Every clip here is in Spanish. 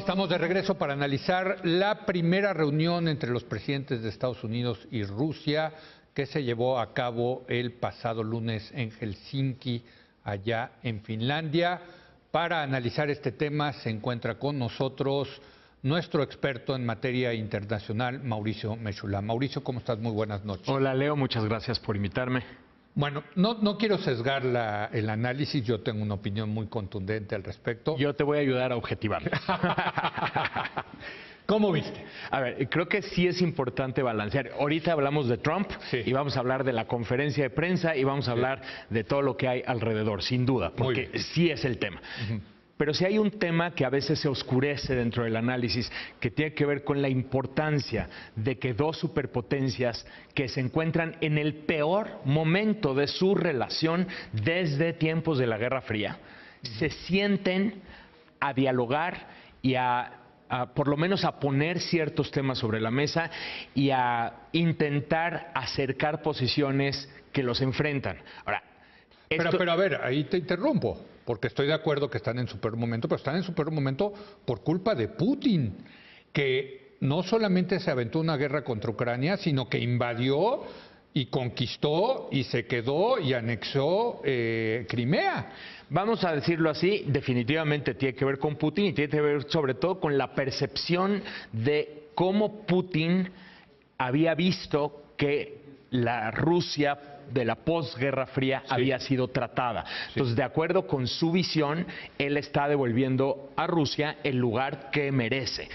Estamos de regreso para analizar la primera reunión entre los presidentes de Estados Unidos y Rusia que se llevó a cabo el pasado lunes en Helsinki, allá en Finlandia. Para analizar este tema se encuentra con nosotros nuestro experto en materia internacional, Mauricio Mechula. Mauricio, ¿cómo estás? Muy buenas noches. Hola, Leo, muchas gracias por invitarme. Bueno, no quiero sesgar el análisis, yo tengo una opinión muy contundente al respecto. Yo te voy a ayudar a objetivar. ¿Cómo viste? A ver, creo que sí es importante balancear. Ahorita hablamos de Trump y vamos a hablar de la conferencia de prensa y vamos a hablar de todo lo que hay alrededor, sin duda, porque sí es el tema. Pero sí hay un tema que a veces se oscurece dentro del análisis, que tiene que ver con la importancia de que dos superpotencias que se encuentran en el peor momento de su relación desde tiempos de la Guerra Fría, se sienten a dialogar y por lo menos a poner ciertos temas sobre la mesa y a intentar acercar posiciones que los enfrentan. Ahora, pero a ver, ahí te interrumpo, porque estoy de acuerdo que están en su peor momento, pero están en su peor momento por culpa de Putin, que no solamente se aventó una guerra contra Ucrania, sino que invadió y conquistó y se quedó y anexó Crimea. Vamos a decirlo así, definitivamente tiene que ver con Putin y tiene que ver sobre todo con la percepción de cómo Putin había visto que la Rusia de la posguerra fría había sido tratada. Entonces, de acuerdo con su visión, él está devolviendo a Rusia el lugar que merece.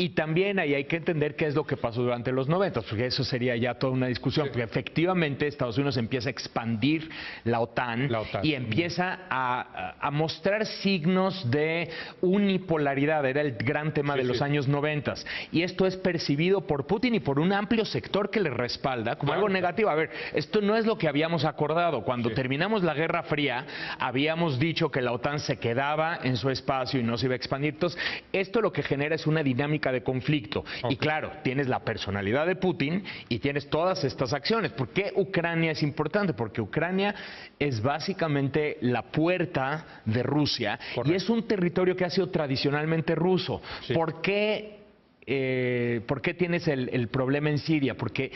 Y también ahí hay que entender qué es lo que pasó durante los 90, porque eso sería ya toda una discusión, porque efectivamente Estados Unidos empieza a expandir la OTAN y empieza a mostrar signos de unipolaridad, era el gran tema de los años 90. Y esto es percibido por Putin y por un amplio sector que le respalda como algo negativo. A ver, esto no es lo que habíamos acordado. Cuando terminamos la Guerra Fría, habíamos dicho que la OTAN se quedaba en su espacio y no se iba a expandir. Entonces, esto lo que genera es una dinámica de conflicto. Y claro, tienes la personalidad de Putin y tienes todas estas acciones. ¿Por qué Ucrania es importante? Porque Ucrania es básicamente la puerta de Rusia y es un territorio que ha sido tradicionalmente ruso. ¿Por qué tienes el problema en Siria? Porque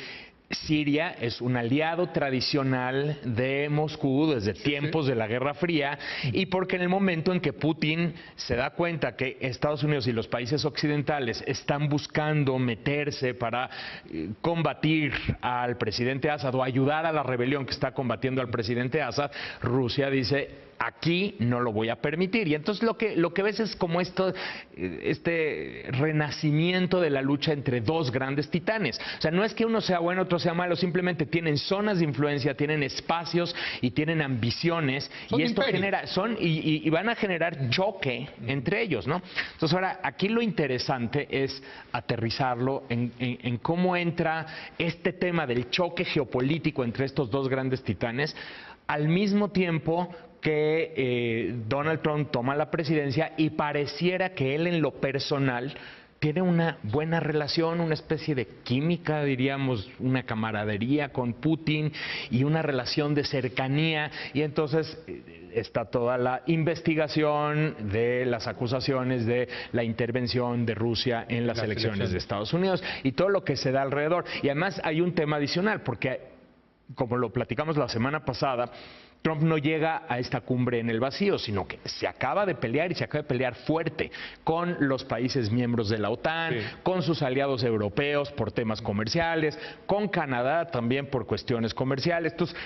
Siria es un aliado tradicional de Moscú desde tiempos de la Guerra Fría y porque en el momento en que Putin se da cuenta que Estados Unidos y los países occidentales están buscando meterse para combatir al presidente Assad o ayudar a la rebelión que está combatiendo al presidente Assad, Rusia dice: aquí no lo voy a permitir. Y entonces lo que ves es como este renacimiento de la lucha entre dos grandes titanes. O sea, no es que uno sea bueno, otro sea malo, simplemente tienen zonas de influencia, tienen espacios y tienen ambiciones. Y esto genera, y van a generar choque entre ellos, ¿no? Entonces ahora, aquí lo interesante es aterrizarlo en cómo entra este tema del choque geopolítico entre estos dos grandes titanes, al mismo tiempo que Donald Trump toma la presidencia y pareciera que él en lo personal tiene una buena relación, una especie de química, diríamos, una camaradería con Putin y una relación de cercanía. Y entonces está toda la investigación de las acusaciones de la intervención de Rusia en las elecciones de Estados Unidos y todo lo que se da alrededor. Y además hay un tema adicional, porque como lo platicamos la semana pasada, Trump no llega a esta cumbre en el vacío, sino que se acaba de pelear y se acaba de pelear fuerte con los países miembros de la OTAN, con sus aliados europeos por temas comerciales, con Canadá también por cuestiones comerciales. Entonces,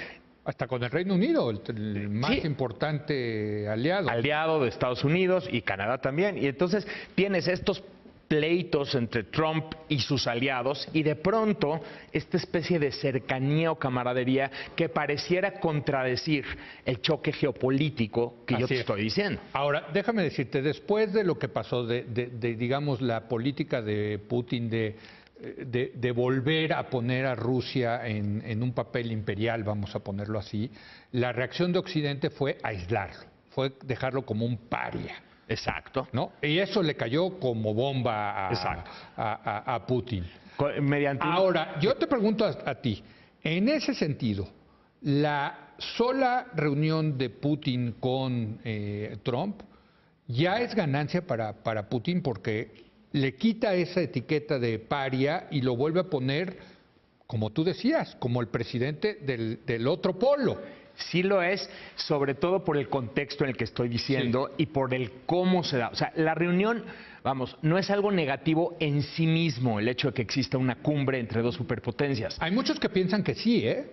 hasta con el Reino Unido, el más importante aliado. Aliado de Estados Unidos y Canadá también. Y entonces tienes estos pleitos entre Trump y sus aliados y de pronto esta especie de cercanía o camaradería que pareciera contradecir el choque geopolítico que yo te estoy diciendo. Ahora, déjame decirte, después de lo que pasó, digamos, la política de Putin de volver a poner a Rusia en un papel imperial, vamos a ponerlo así, la reacción de Occidente fue aislarlo, fue dejarlo como un paria. Exacto. ¿No? Y eso le cayó como bomba a Putin. Ahora, yo te pregunto a ti, en ese sentido, la sola reunión de Putin con Trump ya es ganancia para Putin porque le quita esa etiqueta de paria y lo vuelve a poner, como tú decías, como el presidente del otro polo. Sí lo es, sobre todo por el contexto en el que estoy diciendo y por el cómo se da. O sea, la reunión, vamos, no es algo negativo en sí mismo el hecho de que exista una cumbre entre dos superpotencias. Hay muchos que piensan que sí, ¿eh?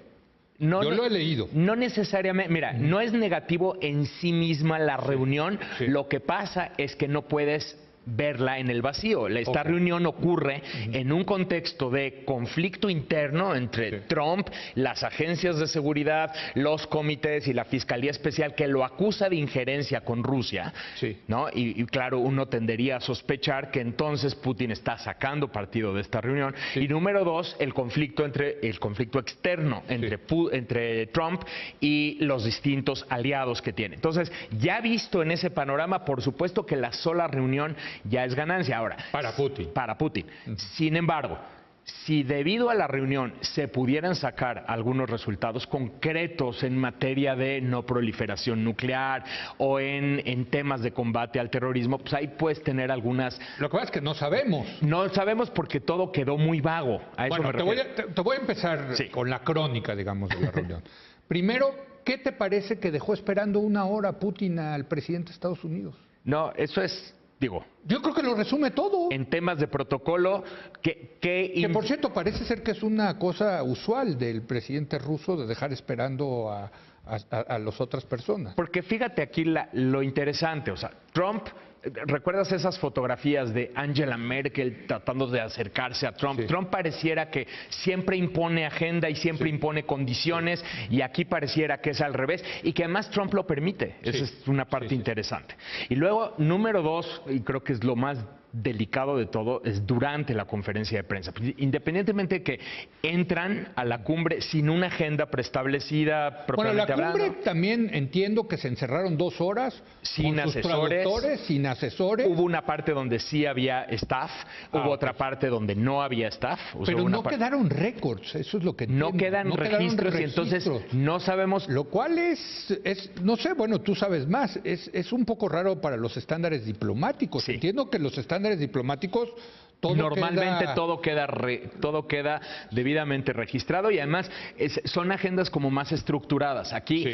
No, yo lo he leído. No necesariamente, mira, no es negativo en sí misma la reunión, lo que pasa es que no puedes verla en el vacío. Esta reunión ocurre en un contexto de conflicto interno entre Trump, las agencias de seguridad, los comités y la Fiscalía Especial que lo acusa de injerencia con Rusia, ¿no? Y claro, uno tendería a sospechar que entonces Putin está sacando partido de esta reunión. Y número dos, el conflicto externo entre Trump y los distintos aliados que tiene. Entonces, ya visto en ese panorama, por supuesto que la sola reunión ya es ganancia. Ahora, para Putin. Para Putin. Sin embargo, si debido a la reunión se pudieran sacar algunos resultados concretos en materia de no proliferación nuclear o en temas de combate al terrorismo, pues ahí puedes tener algunas... Lo que pasa es que no sabemos. No sabemos porque todo quedó muy vago. A eso me refiero. Te voy a empezar con la crónica, digamos, de la reunión. Primero, ¿qué te parece que dejó esperando 1 hora Putin al presidente de Estados Unidos? No, eso es... Yo creo que lo resume todo. En temas de protocolo, que por cierto parece ser que es una cosa usual del presidente ruso de dejar esperando a las otras personas. Porque fíjate aquí lo interesante, o sea, Trump, ¿recuerdas esas fotografías de Angela Merkel tratando de acercarse a Trump? Trump pareciera que siempre impone agenda y siempre impone condiciones y aquí pareciera que es al revés y que además Trump lo permite. Esa es una parte interesante. Y luego, número dos, y creo que es lo más delicado de todo, es durante la conferencia de prensa. Independientemente de que entran a la cumbre sin una agenda preestablecida propiamente hablando. Bueno, la cumbre también entiendo que se encerraron 2 horas sin asesores, sin asesores. Hubo una parte donde sí había staff, hubo otra parte donde no había staff. Pero no quedaron récords, eso es lo que entiendo. No quedan registros y entonces no sabemos. Lo cual es no sé, bueno, tú sabes más, es un poco raro para los estándares diplomáticos. Entiendo que los estándares diplomáticos normalmente todo queda debidamente registrado y además son agendas como más estructuradas. Aquí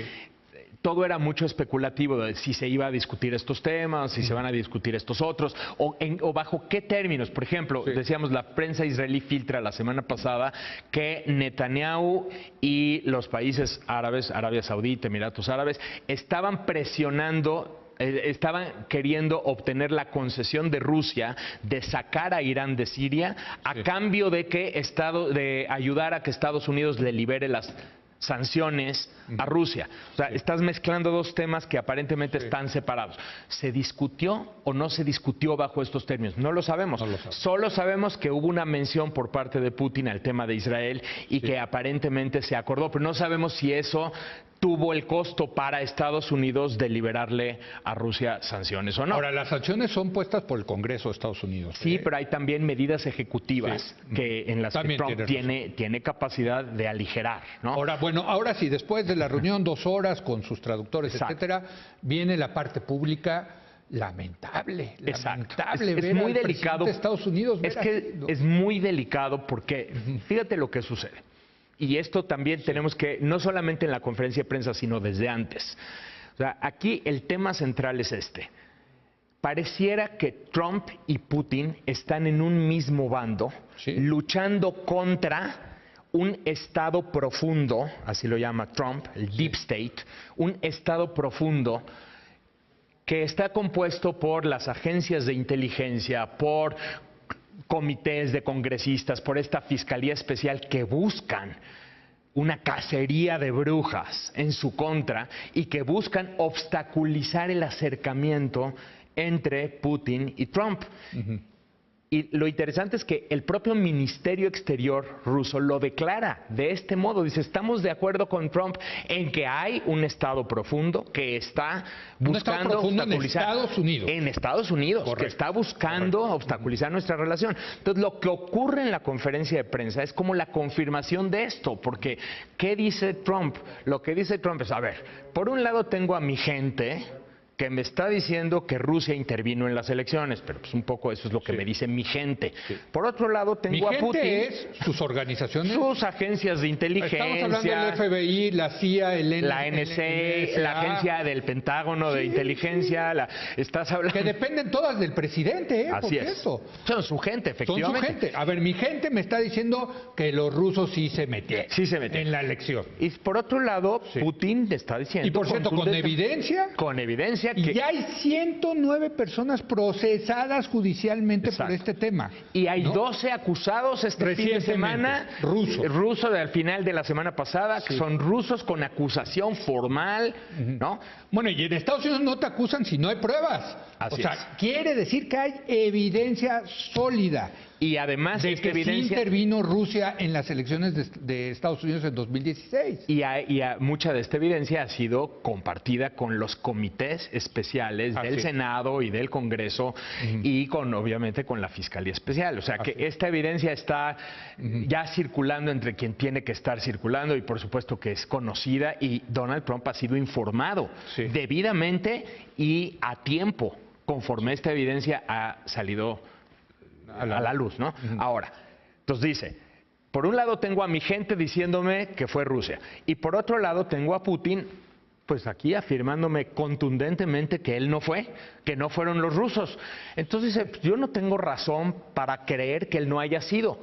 todo era mucho especulativo de si se iba a discutir estos temas, si se van a discutir estos otros, o bajo qué términos. Por ejemplo, decíamos, la prensa israelí filtra la semana pasada que Netanyahu y los países árabes, Arabia Saudita, Emiratos Árabes, estaban presionando, estaban queriendo obtener la concesión de Rusia de sacar a Irán de Siria a cambio de de ayudar a que Estados Unidos le libere las sanciones a Rusia. O sea, estás mezclando dos temas que aparentemente están separados. ¿Se discutió o no se discutió bajo estos términos? No lo sabemos. Solo sabemos que hubo una mención por parte de Putin al tema de Israel y que aparentemente se acordó, pero no sabemos si eso tuvo el costo para Estados Unidos de liberarle a Rusia sanciones o no. Ahora, las sanciones son puestas por el Congreso de Estados Unidos. Sí, pero hay también medidas ejecutivas en las que Trump tiene capacidad de aligerar, ¿no? Ahora, bueno, ahora sí, después de la reunión, 2 horas con sus traductores, etcétera, viene la parte pública. Lamentable ver es muy delicado de Estados Unidos. Es muy delicado porque fíjate lo que sucede. Y esto también tenemos que, no solamente en la conferencia de prensa, sino desde antes. O sea, aquí el tema central es este. Pareciera que Trump y Putin están en un mismo bando, luchando contra un estado profundo, así lo llama Trump, el Deep State, un estado profundo que está compuesto por las agencias de inteligencia, por comités de congresistas, por esta Fiscalía Especial que buscan una cacería de brujas en su contra y que buscan obstaculizar el acercamiento entre Putin y Trump. Y lo interesante es que el propio Ministerio Exterior ruso lo declara de este modo. Dice, estamos de acuerdo con Trump en que hay un Estado profundo que está buscando obstaculizar. En Estados Unidos, que está buscando obstaculizar nuestra relación. Entonces, lo que ocurre en la conferencia de prensa es como la confirmación de esto. Porque, ¿qué dice Trump? Lo que dice Trump es, a ver, por un lado tengo a mi gente que me está diciendo que Rusia intervino en las elecciones, pero pues un poco eso es lo que me dice mi gente. Por otro lado, tengo mi a Putin. gente es sus organizaciones. Sus agencias de inteligencia. Estamos hablando del FBI, la CIA, la NSA, la agencia del Pentágono de inteligencia. Estás hablando... Que dependen todas del presidente, Así es. Eso. Son su gente, efectivamente. Son su gente. A ver, mi gente me está diciendo que los rusos sí se metieron. Sí se metieron. En la elección. Y por otro lado, Putin te está diciendo... Y por cierto, con evidencia... Con evidencia y ya hay 109 personas procesadas judicialmente por este tema. Y hay 12 acusados este fin de semana. Rusos al final de la semana pasada, que son rusos con acusación formal, ¿no? Bueno, y en Estados Unidos no te acusan si no hay pruebas. Así es. Quiere decir que hay evidencia sólida. Y además de que sí intervino Rusia en las elecciones de Estados Unidos en 2016. Y mucha de esta evidencia ha sido compartida con los comités especiales del Senado y del Congreso y obviamente con la Fiscalía Especial. O sea que esta evidencia está ya circulando entre quien tiene que estar circulando y por supuesto que es conocida y Donald Trump ha sido informado debidamente y a tiempo conforme esta evidencia ha salido a la luz, ¿no? Ahora, entonces dice, por un lado tengo a mi gente diciéndome que fue Rusia y por otro lado tengo a Putin pues aquí afirmándome contundentemente que él no fue, que no fueron los rusos. Entonces dice, yo no tengo razón para creer que él no haya sido.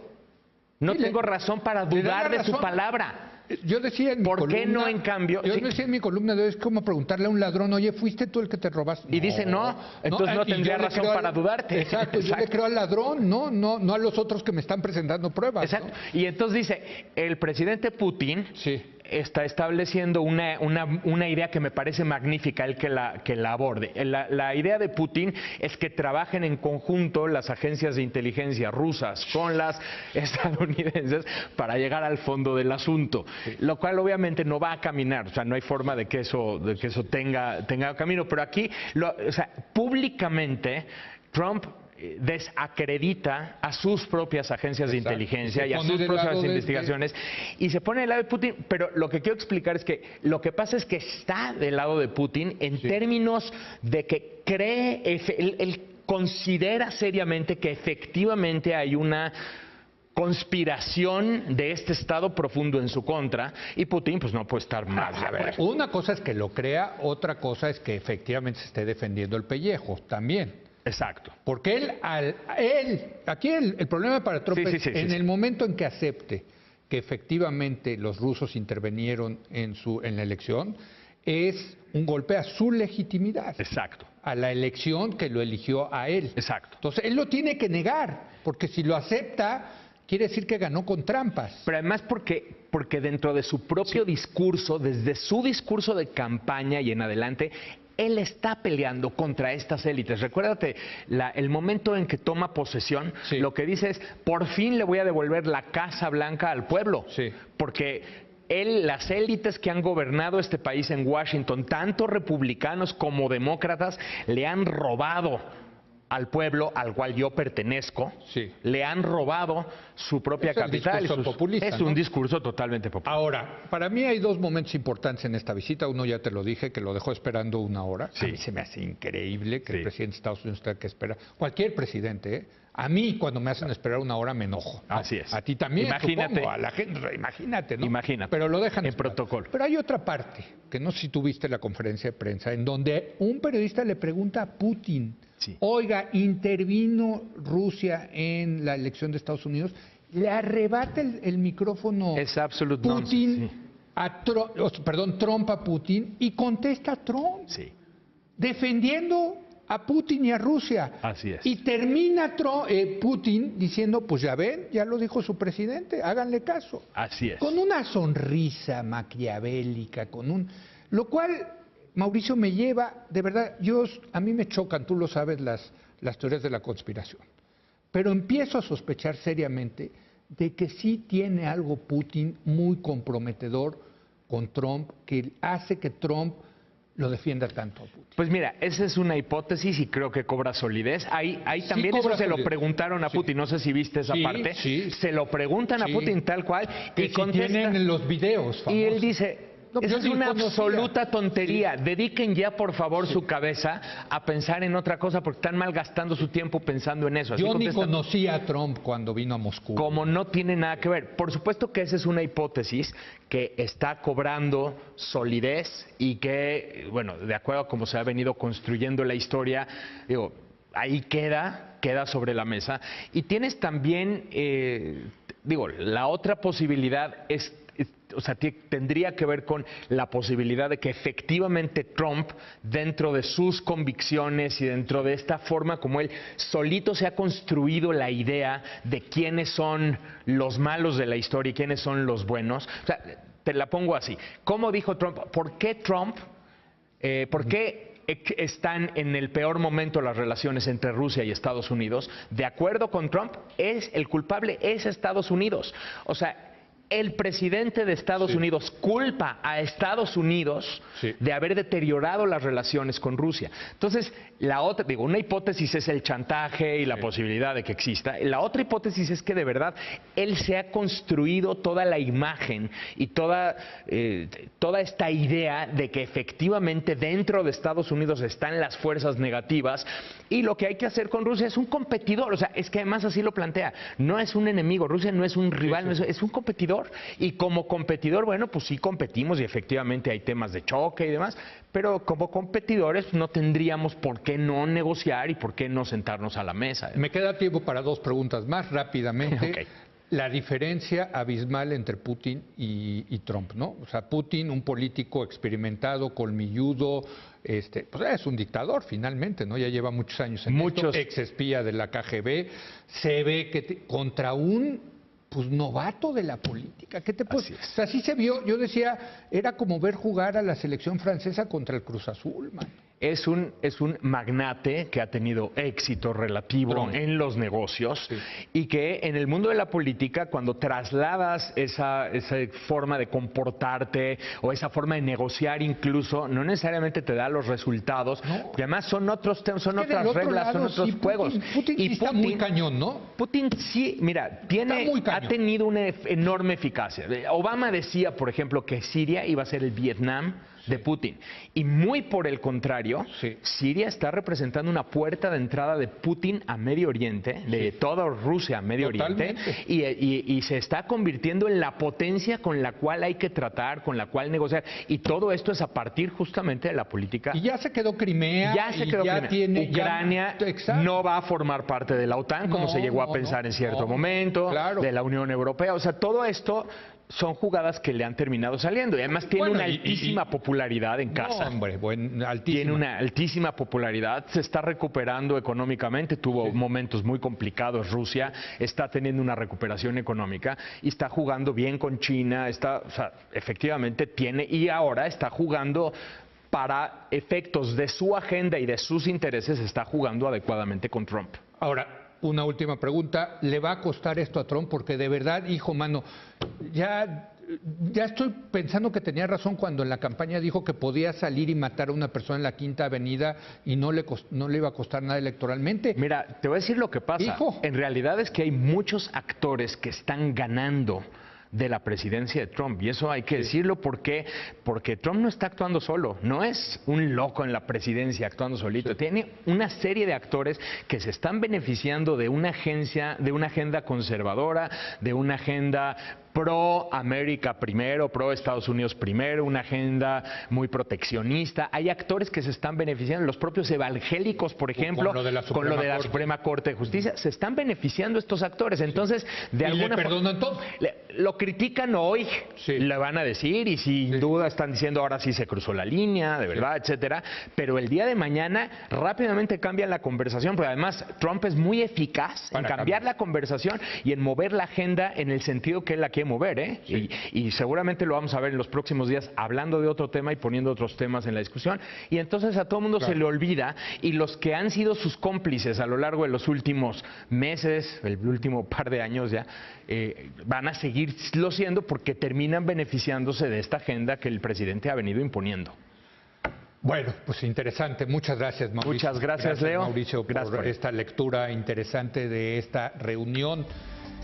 No tengo razón para dudar de su palabra. Yo decía en mi ¿por columna, qué no en cambio? Yo decía en mi columna de hoy, es como preguntarle a un ladrón, oye, ¿fuiste tú el que te robaste? Y dice no, entonces no tendría razón para dudarte. Exacto, yo le creo al ladrón, no a los otros que me están presentando pruebas. Exacto, ¿no? Y entonces dice, el presidente Putin está estableciendo una idea que me parece magnífica el que la aborde. La idea de Putin es que trabajen en conjunto las agencias de inteligencia rusas con las estadounidenses para llegar al fondo del asunto, lo cual obviamente no va a caminar, o sea, no hay forma de que eso tenga camino, pero aquí, públicamente Trump desacredita a sus propias agencias de inteligencia y a sus propias investigaciones y se pone del lado de Putin, pero lo que quiero explicar es que lo que pasa es que está del lado de Putin en términos de que cree, él considera seriamente que efectivamente hay una conspiración de este Estado profundo en su contra y Putin pues no puede estar más de acuerdo. Una cosa es que lo crea, otra cosa es que efectivamente se esté defendiendo el pellejo también. Exacto. Porque aquí el problema para Trump es en el momento en que acepte que efectivamente los rusos intervinieron en la elección, es un golpe a su legitimidad. Exacto. A la elección que lo eligió a él. Exacto. Entonces él lo tiene que negar, porque si lo acepta, quiere decir que ganó con trampas. Pero además porque dentro de su propio discurso, desde su discurso de campaña y en adelante, él está peleando contra estas élites. Recuérdate, el momento en que toma posesión, lo que dice es, por fin le voy a devolver la Casa Blanca al pueblo. Porque las élites que han gobernado este país en Washington, tanto republicanos como demócratas, le han robado al pueblo al cual yo pertenezco, le han robado su propia capital. Es un discurso totalmente popular. Ahora, para mí hay dos momentos importantes en esta visita. Uno ya te lo dije, que lo dejó esperando una hora. A mí se me hace increíble que el presidente de Estados Unidos tenga que esperar. Cualquier presidente, ¿eh? A mí, cuando me hacen esperar una hora, me enojo, ¿no? Así es. A ti también, imagínate, supongo, a la gente, imagínate, ¿no? Imagínate. Pero lo dejan en protocolo. Pero hay otra parte, que no sé si tú viste la conferencia de prensa, en donde un periodista le pregunta a Putin, oiga, ¿intervino Rusia en la elección de Estados Unidos? Le arrebata el micrófono es absolute Putin Trump a Putin y contesta a Trump. Defendiendo a Putin y a Rusia. Así es. Y termina Putin diciendo, pues ya ven, ya lo dijo su presidente, háganle caso. Así es. Con una sonrisa maquiavélica, lo cual, Mauricio, me lleva, de verdad, a mí me chocan, tú lo sabes, las teorías de la conspiración. Pero empiezo a sospechar seriamente de que sí tiene algo Putin muy comprometedor con Trump, que hace que Trump lo defienda tanto a Putin. Pues mira, esa es una hipótesis y creo que cobra solidez. Ahí también eso se lo preguntaron a Putin, no sé si viste esa parte. Se lo preguntan a Putin tal cual y contesta, tienen los videos famosos. Y él dice, No, Eso yo es ni una conocía. absoluta tontería. Sí. Dediquen ya, por favor, su cabeza a pensar en otra cosa porque están malgastando su tiempo pensando en eso. Así Yo ni contestan, conocía a Trump cuando vino a Moscú. como no tiene nada que ver. Por supuesto que esa es una hipótesis que está cobrando solidez y que, bueno, de acuerdo a cómo se ha venido construyendo la historia, digo, ahí queda sobre la mesa. Y tienes también, la otra posibilidad o sea, tendría que ver con la posibilidad de que efectivamente Trump, dentro de sus convicciones y dentro de esta forma como él solito se ha construido la idea de quiénes son los malos de la historia y quiénes son los buenos. O sea, te la pongo así. ¿Cómo dijo Trump? ¿Por qué Trump? ¿Por qué están en el peor momento las relaciones entre Rusia y Estados Unidos? De acuerdo con Trump, el culpable es Estados Unidos. O sea, el presidente de Estados Unidos culpa a Estados Unidos de haber deteriorado las relaciones con Rusia. Entonces, la otra, una hipótesis es el chantaje y la posibilidad de que exista. La otra hipótesis es que de verdad él se ha construido toda la imagen y toda esta idea de que efectivamente dentro de Estados Unidos están las fuerzas negativas y lo que hay que hacer con Rusia es un competidor. O sea, es que además así lo plantea. No es un enemigo. Rusia no es un rival, es un competidor. Y como competidor, bueno, pues sí competimos y efectivamente hay temas de choque y demás, pero como competidores no tendríamos por qué no negociar y por qué no sentarnos a la mesa. Me queda tiempo para dos preguntas más rápidamente. Okay. La diferencia abismal entre Putin y Trump, ¿no? O sea, Putin, un político experimentado, colmilludo, pues es un dictador finalmente, ¿no? Ya lleva muchos años en esto, exespía de la KGB, se ve que contra un novato de la política. ¿Qué te puedes? O sea, así se vio. Yo decía, era como ver jugar a la selección francesa contra el Cruz Azul, man. Es un magnate que ha tenido éxito relativo en los negocios y que en el mundo de la política, cuando trasladas esa forma de comportarte o esa forma de negociar incluso, no necesariamente te da los resultados, porque además son otros temas, son otras reglas, son otros juegos. Putin sí está muy cañón, ¿no? Putin sí, mira, ha tenido una enorme eficacia. Obama decía, por ejemplo, que Siria iba a ser el Vietnam de Putin. Y muy por el contrario, Siria está representando una puerta de entrada de Putin a Medio Oriente, de toda Rusia a Medio Oriente, y se está convirtiendo en la potencia con la cual hay que tratar, con la cual negociar. Y todo esto es a partir justamente de la política. Y ya se quedó Crimea. Ya se quedó Crimea. Tiene, Ucrania no va a formar parte de la OTAN, como se llegó a pensar en cierto momento, de la Unión Europea. O sea, todo esto son jugadas que le han terminado saliendo y además tiene una altísima popularidad en casa. No, hombre, altísima. Tiene una altísima popularidad, se está recuperando económicamente, tuvo momentos muy complicados Rusia, está teniendo una recuperación económica y está jugando bien con China, o sea, efectivamente tiene y ahora está jugando para efectos de su agenda y de sus intereses, está jugando adecuadamente con Trump. Ahora, una última pregunta, ¿le va a costar esto a Trump? Porque de verdad, hijo, mano, ya estoy pensando que tenía razón cuando en la campaña dijo que podía salir y matar a una persona en la Quinta Avenida y no le iba a costar nada electoralmente. Mira, te voy a decir lo que pasa. Hijo. En realidad es que hay muchos actores que están ganando de la presidencia de Trump, y eso hay que decirlo porque Trump no está actuando solo, no es un loco en la presidencia actuando solito, tiene una serie de actores que se están beneficiando de una agenda conservadora, de una agenda pro América primero, pro Estados Unidos primero, una agenda muy proteccionista. Hay actores que se están beneficiando, los propios evangélicos, por ejemplo, con lo de la Suprema Corte de Justicia, se están beneficiando estos actores. Entonces, de alguna forma, lo critican hoy, le van a decir, y sin duda están diciendo ahora sí se cruzó la línea, de verdad, etcétera. Pero el día de mañana rápidamente cambian la conversación, porque además Trump es muy eficaz en cambiar la conversación y en mover la agenda en el sentido que él la quiere mover, ¿eh? Y seguramente lo vamos a ver en los próximos días hablando de otro tema y poniendo otros temas en la discusión, y entonces a todo el mundo se le olvida, y los que han sido sus cómplices a lo largo de los últimos meses, el último par de años ya, van a seguirlo siendo porque terminan beneficiándose de esta agenda que el presidente ha venido imponiendo. Bueno, pues interesante. Muchas gracias, Mauricio. Muchas gracias, Leo. Mauricio, por esta lectura interesante de esta reunión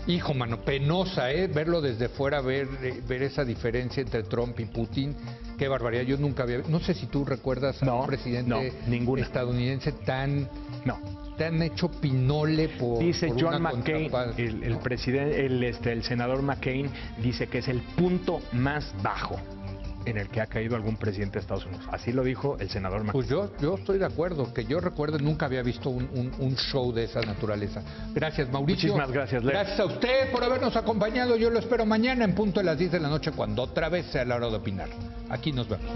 Hijo, mano, penosa, verlo desde fuera, ver esa diferencia entre Trump y Putin. Qué barbaridad, yo nunca había... No sé si tú recuerdas a un presidente estadounidense tan hecho pinole por... Dice por John una McCain, el presidente, el senador McCain, dice que es el punto más bajo en el que ha caído algún presidente de Estados Unidos. Así lo dijo el senador McCain. Pues yo estoy de acuerdo, que yo recuerdo nunca había visto un show de esa naturaleza. Gracias, Mauricio. Muchísimas gracias, Leo. Gracias a usted por habernos acompañado. Yo lo espero mañana en punto de las 10 de la noche, cuando otra vez sea la hora de opinar. Aquí nos vemos.